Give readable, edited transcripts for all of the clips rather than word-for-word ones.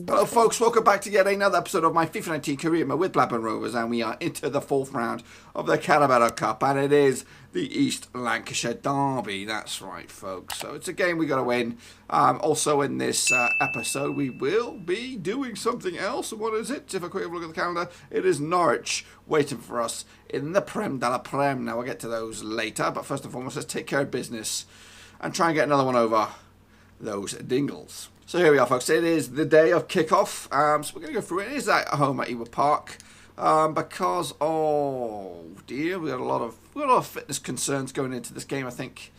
Hello folks, welcome back to yet another episode of my FIFA 19 career with Blackburn Rovers, and we are into the fourth round of the Carabao Cup, and it is the East Lancashire Derby. That's right folks, so it's a game we got to win. Also in this episode we will be doing something else. What is it? If I quickly look at the calendar, it is Norwich waiting for us in the Prem de la Prem. Now we'll get to those later, but first and foremost let's take care of business and try and get another one over those Dingles. So here we are folks, it is the day of kickoff, so we're going to go through it. It is at home at Ewood Park, because, oh dear, we got a lot of fitness concerns going into this game. I think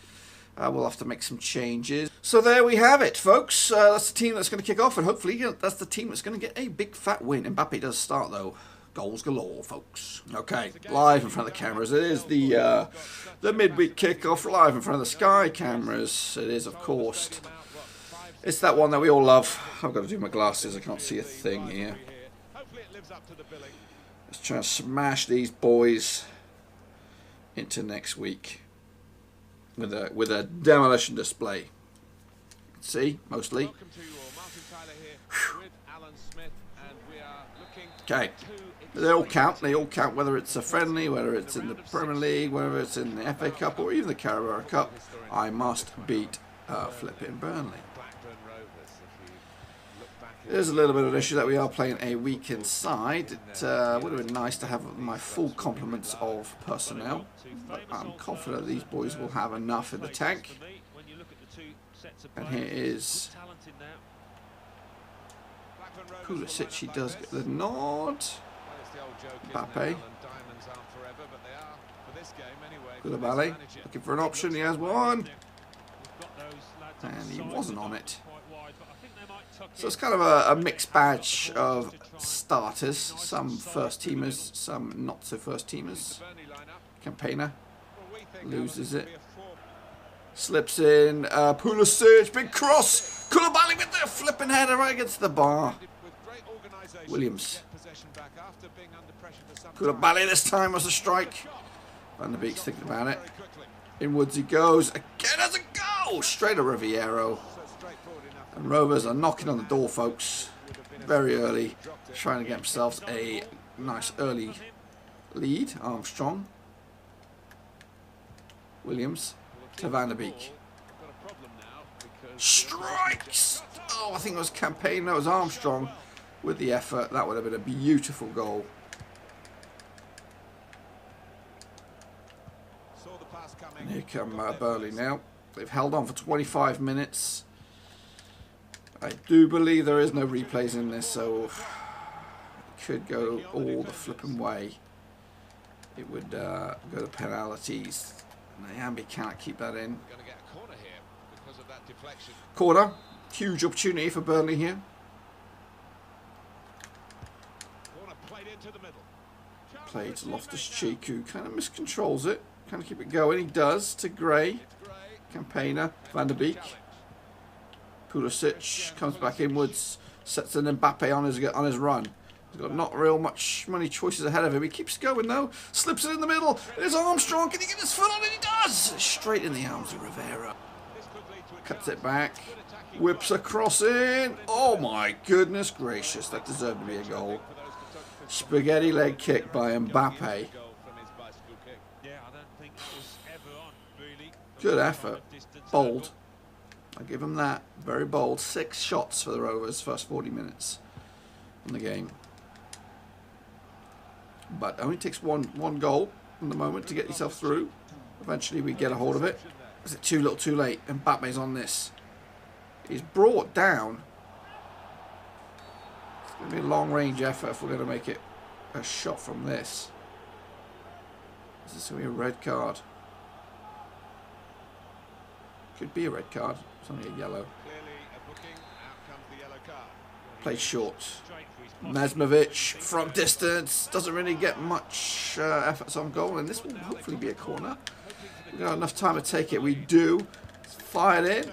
we'll have to make some changes. So there we have it folks, that's the team that's going to kick off, and hopefully that's the team that's going to get a big fat win. Mbappe does start though. Goals galore folks. Okay, live in front of the cameras, it is the midweek kickoff, live in front of the Sky cameras. It is of course. It's that one that we all love. I've got to do my glasses, I can't see a thing here. Let's try and smash these boys into next week with a demolition display. See, mostly. Okay, they all count. They all count, whether it's a friendly, whether it's in the Premier League, whether it's in the FA Cup or even the Carabao Cup. I must beat flipping Burnley. There's a little bit of an issue that we are playing a weekend side. It would have been nice to have my full complements of personnel, but I'm confident these boys will have enough in the tank. And here is Pulisic. He does get the nod. Mbappe. Koulibaly looking for an option. He has one, and he wasn't on it. So it's kind of a mixed batch of starters, some first teamers, some not so first teamers. Campaigner loses it, slips in, Pulisic, big cross, Koulibaly with the flipping header right against the bar. Williams, Koulibaly this time was a strike. Van der Beek's thinking about it. Inwards he goes, again as a goal, straight to Riviero. And Rovers are knocking on the door, folks, very early, trying to get themselves a nice early lead. Armstrong, Williams to Van der Beek. Strikes! Oh, I think it was Campaign, that was Armstrong with the effort. That would have been a beautiful goal. And here come Burnley now. They've held on for 25 minutes. I do believe there is no replays in this, so it could go all the flipping way. It would go to penalties. And Nyambi cannot keep that in. Corner. Huge opportunity for Burnley here. Played to Loftus-Cheek, who kind of miscontrols it. Kind of keep it going. He does to Gray. Campaigner. Van der Beek. Pulisic comes back inwards, sets an Mbappe on his run. He's got not real many choices ahead of him. He keeps going though, slips it in the middle. There's Armstrong. Can he get his foot on it? He does. Straight in the arms of Rivera. Cuts it back, whips a cross in. Oh my goodness gracious, that deserved to be a goal. Spaghetti leg kick by Mbappe. Good effort, bold. I give them that. Very bold. 6 shots for the Rovers first 40 minutes in the game. But only takes one goal in the moment to get yourself through. Eventually we get a hold of it. Is it too little too late? Mbappe's on this. He's brought down. It's going to be a long range effort if we're going to make it a shot from this. Is this going to be a red card? Could be a red card. It's only a yellow. Plays short. Nazmovic from distance. Doesn't really get much efforts on goal. And this will hopefully be a corner. We've got enough time to take it. We do. It's fired in.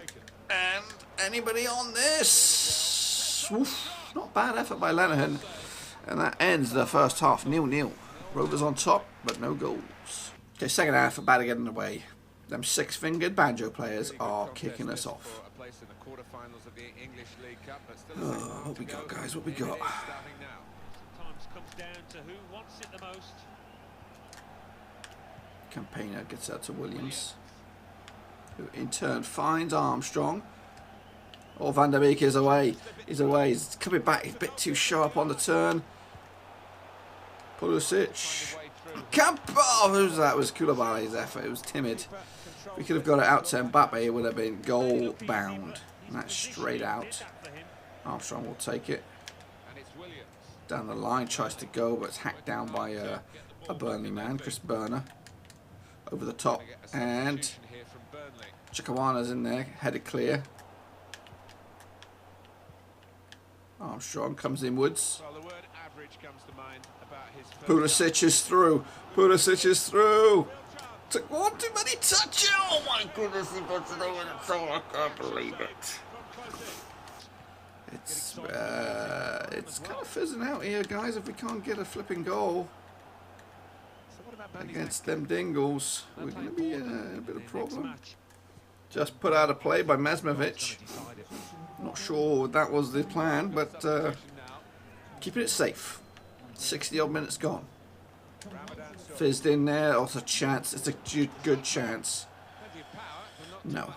And anybody on this? Oof, not bad effort by Lenihan. And that ends the first half 0-0. Rovers on top, but no goals. Okay, second half, about to get in the way. Them six-fingered banjo players are kicking us off. Oh, what we got, guys? What we got? Sometimes comes down to who wants it the most. Campaigner gets out to Williams, who in turn finds Armstrong. Oh, Van der Beek is away. He's away. He's coming back. He's a bit too sharp on the turn. Pulisic. Oh, who's that? It was Koulibaly's effort. It was timid. We could have got it out to Mbappe. It would have been goal bound. And that's straight out. Armstrong will take it. Down the line, tries to go, but it's hacked down by a Burnley man, Chris Burner. Over the top. And Chikawana's in there, headed clear. Armstrong comes inwards. Pulisic is through. Pulisic is through. Took one too many touches. Oh my goodness, he puts it over the top. I can't believe it. It's kind of fizzing out here, guys, if we can't get a flipping goal against them Dingles. We're going to be in a bit of problem. Just put out a play by Mesmovic. Not sure that was the plan, but keeping it safe. 60 odd minutes gone. Fizzed in there. Oh, it's a chance. It's a good chance. No.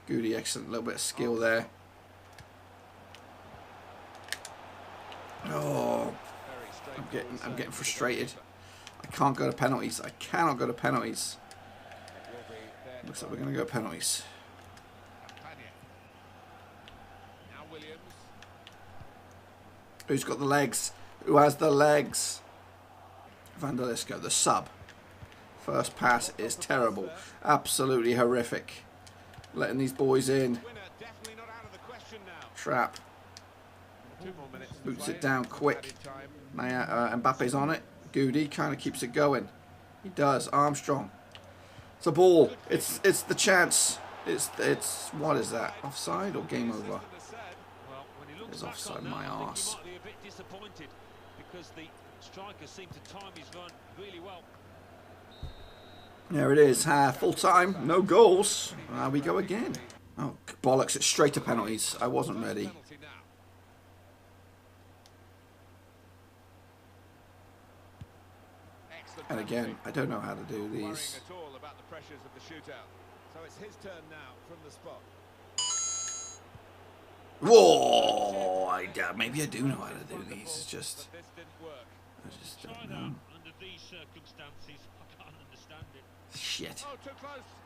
Goody, excellent. Little bit of skill there. Oh, I'm getting frustrated. I can't go to penalties. I cannot go to penalties. Looks like we're going to go penalties. Who's got the legs? Who has the legs? Van der Lisco, the sub. First pass is terrible. Absolutely horrific. Letting these boys in. Trap. Boots it down quick. Mbappe's on it. Goody kind of keeps it going. He does. Armstrong. It's a ball. It's the chance. It's what is that? Offside or game over? It's offside, my arse. There it is. Full time. No goals. We go again. Oh, bollocks. It's straight to penalties. I wasn't ready. And again, I don't know how to do these. Whoa! Maybe I do know how to do these. It's just, I just don't know. Shit.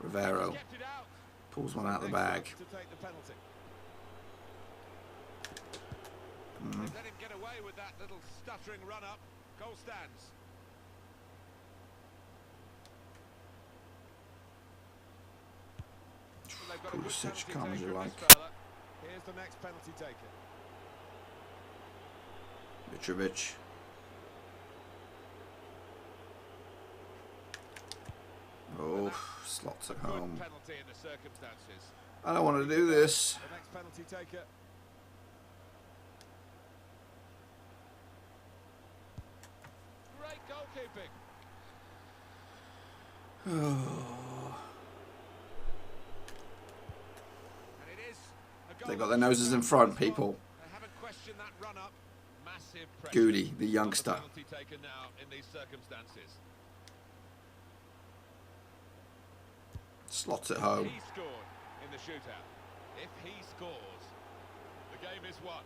Rivero pulls one out of the bag. Let him get away with that little stuttering run up. Goal stands. Pulisic, calm as you like. Here's the next penalty taken. Mitrovic. Oh, slots at home. I don't want to do this. The next penalty taker. Great goalkeeping. Oh. They got their noses in front, people. Goody, the youngster. Slots it home. He scored in the shootout. If he scores, the game is won.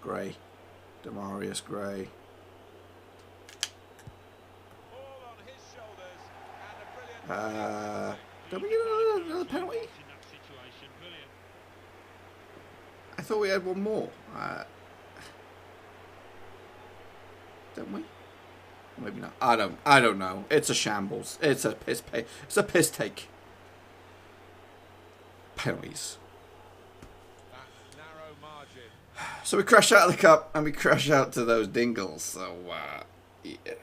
Gray. Demarius Gray. Don't we get another penalty? I thought we had one more. Don't we? Maybe not. I don't know. It's a shambles. It's a piss take. Penalties. So we crash out of the cup and we crash out to those Dingles. So yeah,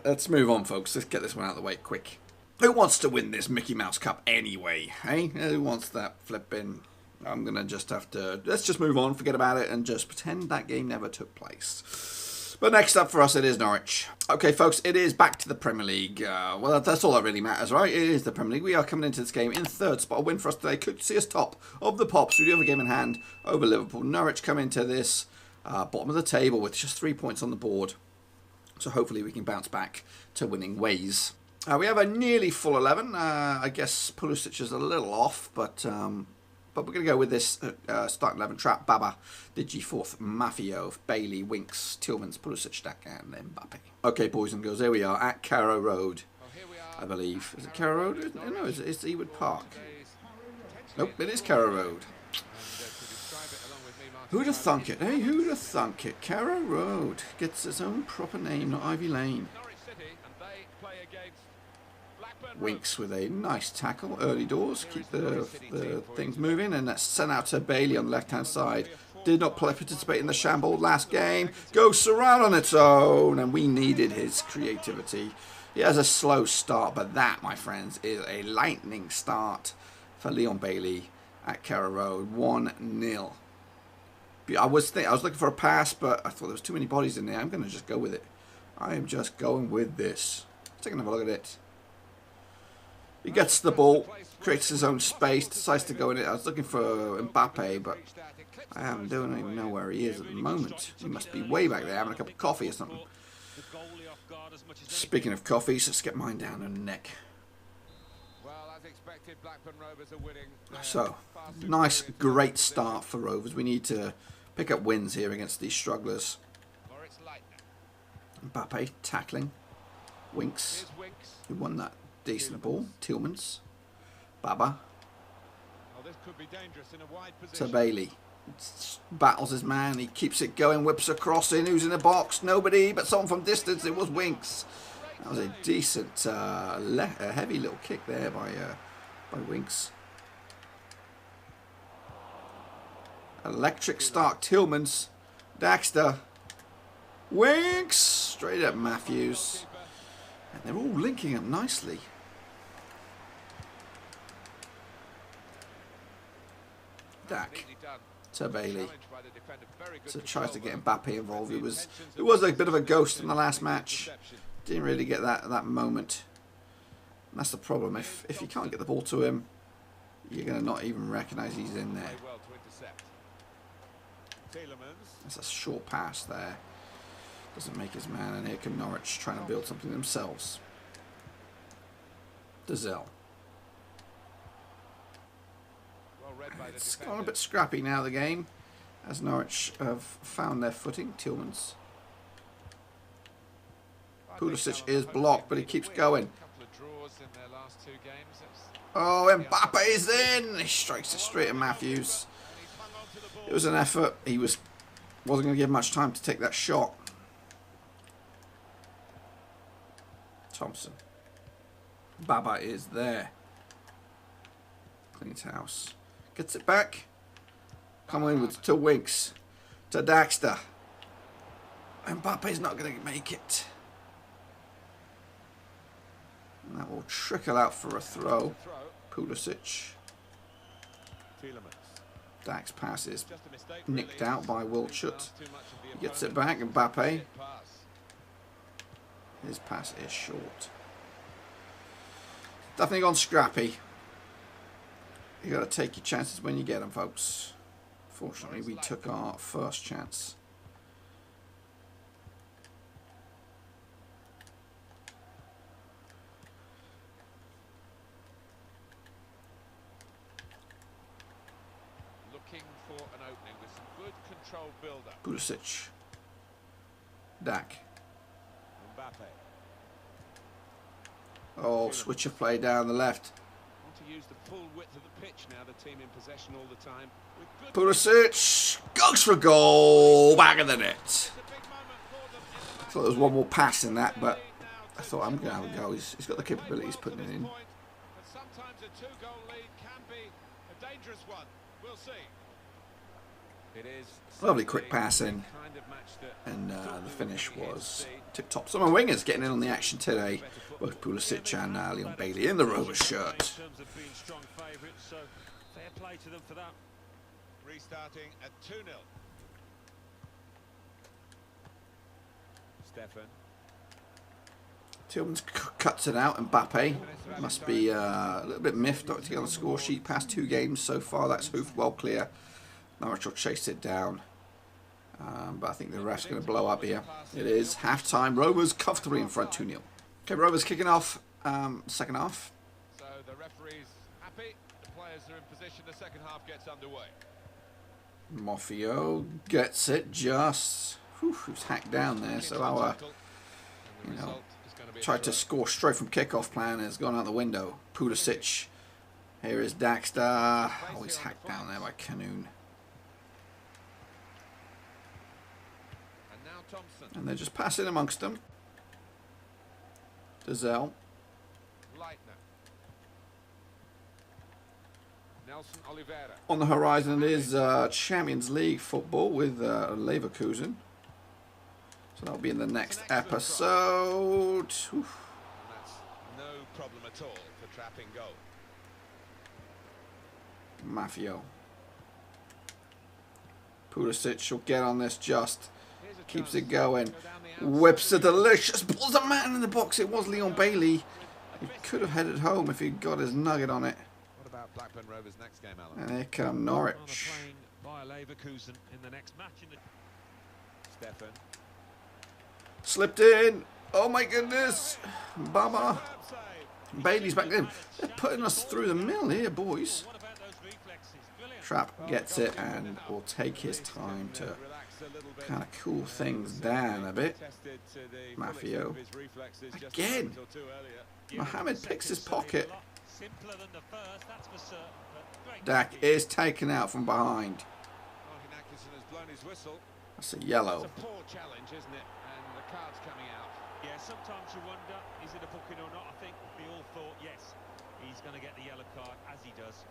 let's move on, folks. Let's get this one out of the way quick. Who wants to win this Mickey Mouse Cup anyway? Hey, who wants that flipping I'm going to just have to... Let's just move on, forget about it, and just pretend that game never took place. But next up for us, it is Norwich. Okay, folks, it is back to the Premier League. Well, that's all that really matters, right? It is the Premier League. We are coming into this game in third spot. A win for us today could see us top of the Pops. We do have a game in hand over Liverpool. Norwich come into this bottom of the table with just 3 points on the board. So hopefully we can bounce back to winning ways. We have a nearly full 11. I guess Pulisic is a little off, but we're going to go with this starting 11 trap. Baba, Digi, Fourth, Mafio, Bailey, Winks, Tillmans, Pulisic, Dak, and Mbappe. Okay, boys and girls, here we are at Carrow Road, I believe. Is it Carrow Road? No, it's Ewood Park. Nope, it is Carrow Road. Who'd have thunk it, eh? Who'd have thunk it? Carrow Road gets its own proper name, not Ivy Lane. Winks with a nice tackle, early doors, keep the things moving, and that's sent out to Bailey on the left-hand side. Did not participate in the shamble last game. Goes Surround on its own, and we needed his creativity. He has a slow start, but that, my friends, is a lightning start for Leon Bailey at Carrow Road. 1-0. I was looking for a pass, but I thought there was too many bodies in there. I'm going to just go with it. I am just going with this. Let's take another look at it. He gets the ball, creates his own space, decides to go in it. I was looking for Mbappe, but I don't even know where he is at the moment. He must be way back there having a cup of coffee or something. Speaking of coffees, let's get mine down in the neck. So, nice, great start for Rovers. We need to pick up wins here against these strugglers. Mbappe tackling. Winks, who won that decent ball. Tillmans. Baba. To Bailey. Battles his man. He keeps it going. Whips across in. Who's in the box? Nobody, but someone from distance. It was Winks. That was a decent, a heavy little kick there by Winks. Electric start. Tillmans. Daxter. Winks. Straight at Matthews. And they're all linking up nicely. Dak to Bailey. So tries to get Mbappe involved. It was a bit of a ghost in the last match. Didn't really get that moment. And that's the problem. If you can't get the ball to him, you're going to not even recognise he's in there. That's a short pass there. Doesn't make his man, and here come Norwich trying to build something themselves. Dazelle. It's gone a bit scrappy now, the game, as Norwich have found their footing. Tillmans. Pulisic is blocked, but he keeps going. Oh, Mbappe is in! He strikes it straight at Matthews. It was an effort. He wasn't going to give much time to take that shot. Thompson. Baba is there. Cleans house. Gets it back. Coming in with to Winks. To Daxter. Mbappe's not going to make it. And that will trickle out for a throw. Pulisic. Dax passes. Nicked out by Wilchut. He gets it back. Mbappe. His pass is short. Definitely gone scrappy. You got to take your chances when you get them, folks. Fortunately, we took our first chance. Looking for an opening with some good control build-up. Pulisic. Dak. Oh, switch of play down the left. Want to use the full width of the pitch now, the team in possession all the time. Pulisic goes for a goal, back of the net. I thought there was one more pass in that, but I thought I'm going to have a go. He's got the capabilities putting it in. Sometimes a two-goal lead can be a dangerous one. We'll see. It is Lovely quick pass in, and the finish was tip-top. Some of my wingers getting in on the action today. Both Pulisic and Leon Bailey in the Rovers shirt. Restarting at 2-0. Stefan. Tillman's cuts it out, and Mbappe must be a little bit miffed not to get on the score sheet. Past 2 games so far, that's hoofed well clear. Norwich will chase it down. But I think the ref's going to blow up here. It is half-time. Rovers comfortably in front 2-0. Okay, Rovers kicking off second half. So the referee's happy. The players are in position. The second half gets underway. Mofio gets it just. Whew, he was hacked down there. So our, tried to score straight from kickoff plan has gone out the window. Pulisic. Here is Daxter. Oh, he's hacked down there by Canoon. And they're just passing amongst them. Dazelle. Nelson Oliveira. On the horizon is Champions League football with Leverkusen. So that'll be in the next episode. Oof. And that's no problem at all for trapping goal. Mafio. Pulisic will get on this just. Keeps it going. Whips a delicious. Pulls a man in the box. It was Leon Bailey. He could have headed home if he'd got his nugget on it. What about Blackburn Rovers next game, Alan? And here come Norwich. By Leverkusen in the next match. Stefan. Slipped in. Oh my goodness. Baba. Bailey's back in. They're putting us through the mill here, boys. Trapp gets it and will take his time to kind of cool things down a bit. Mafio. Again. Mohamed picks his pocket. Dak is taken out from behind. That's a yellow. It's a poor challenge, isn't it? And the card's coming out. Yeah, sometimes you wonder, is it a booking or not? I think we all thought, yes, he's going to get the yellow card, as he does.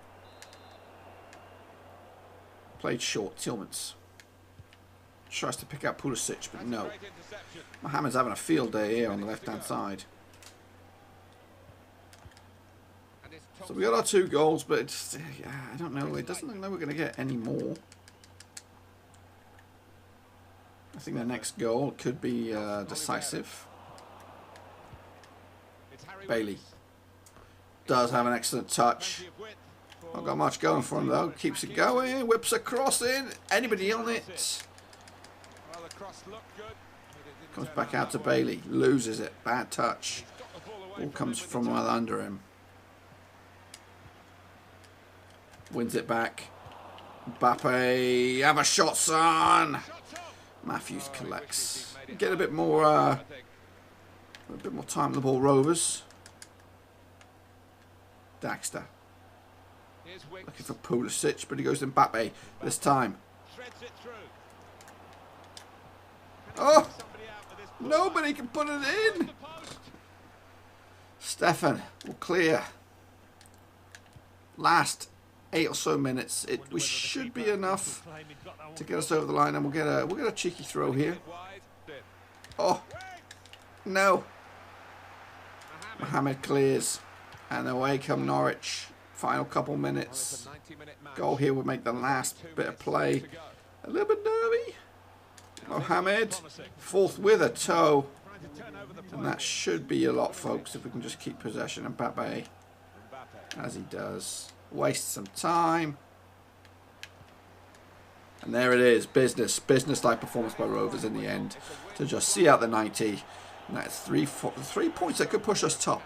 Played short, Tillmans. Tries to pick out Pulisic, but no. Mohamed's having a field day here on the left-hand side. So we got our 2 goals, but it's, yeah, I don't know. It doesn't look like we're going to get any more. I think the next goal could be decisive. Bailey does have an excellent touch. Not got much going for him though. Keeps it going. Whips a cross in. Anybody on it? Comes back out to Bailey. Loses it. Bad touch. Ball comes from well under him. Wins it back. Mbappe. Have a shot, son. Matthews collects. Get a bit more time on the ball, Rovers. Daxter. Looking for Pulisic, but he goes to Mbappe this time. Oh! Nobody can put it in! Stefan will clear. Last 8 or so minutes. We should be enough to get us over the line, and we'll get a cheeky throw here. Oh! No! Mohamed clears. And away come Norwich. Final couple minutes. Goal here would make the last bit of play a little bit nervy. Mohamed, fourth with a toe. And that should be a lot, folks, if we can just keep possession. And Mbappe, as he does, waste some time. And there it is, business-like performance by Rovers in the end to just see out the 90. And that's 3 points that could push us top.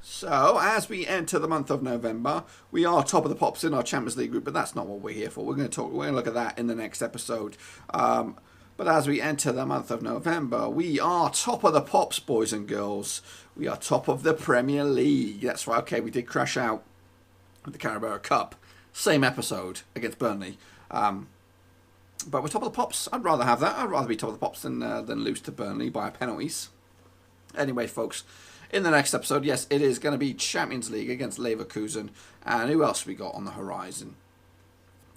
So, as we enter the month of November, we are top of the pops in our Champions League group, but that's not what we're here for. We're going to look at that in the next episode. But as we enter the month of November, we are top of the pops, boys and girls. We are top of the Premier League. That's right. Okay, we did crash out with the Carabao Cup. Same episode against Burnley. But we're top of the pops. I'd rather have that. I'd rather be top of the pops than lose to Burnley by penalties. Anyway, folks. In the next episode, yes, it is going to be Champions League against Leverkusen. And who else we got on the horizon?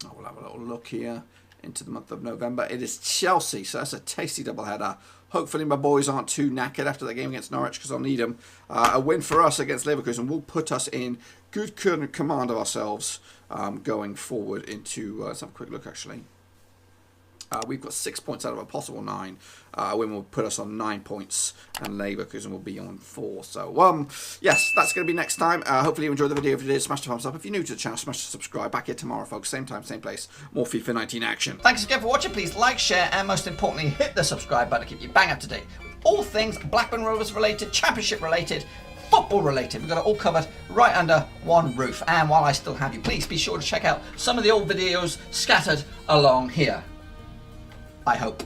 Oh, we'll have a little look here into the month of November. It is Chelsea, so that's a tasty doubleheader. Hopefully my boys aren't too knackered after that game against Norwich, because I'll need them. A win for us against Leverkusen will put us in good command of ourselves going forward into, let's have a quick look actually. We've got 6 points out of a possible 9. Win will put us on 9 points, and Leverkusen will be on 4. So, yes, that's going to be next time. Hopefully you enjoyed the video. If you did, smash the thumbs up. If you're new to the channel, smash the subscribe. Back here tomorrow, folks. Same time, same place. More FIFA 19 action. Thanks again for watching. Please like, share, and most importantly, hit the subscribe button to keep you bang up to date with all things Blackburn Rovers related, Championship related, football related. We've got it all covered right under one roof. And while I still have you, please be sure to check out some of the old videos scattered along here. I hope.